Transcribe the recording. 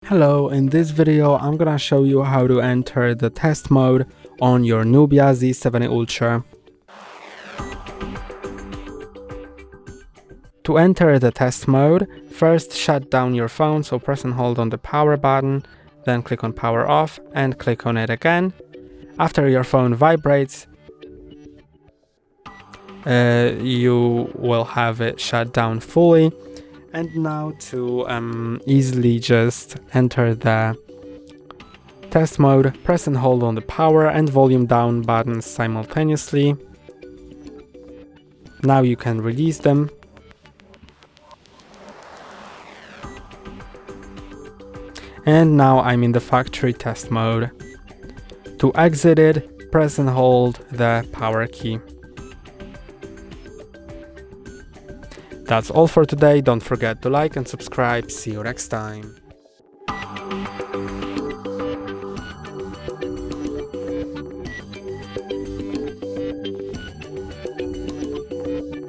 Hello, in this video I'm gonna show you how to enter the test mode on your NUBIA Z70 Ultra. To enter the test mode, first shut down your phone, so press and hold on the power button, then click on power off and click on it again. After your phone vibrates, you will have it shut down fully. And now to easily just enter the test mode, press and hold on the power and volume down buttons simultaneously. Now you can release them. And now I'm in the factory test mode. To exit it, press and hold the power key. That's all for today. Don't forget to like and subscribe. See you next time.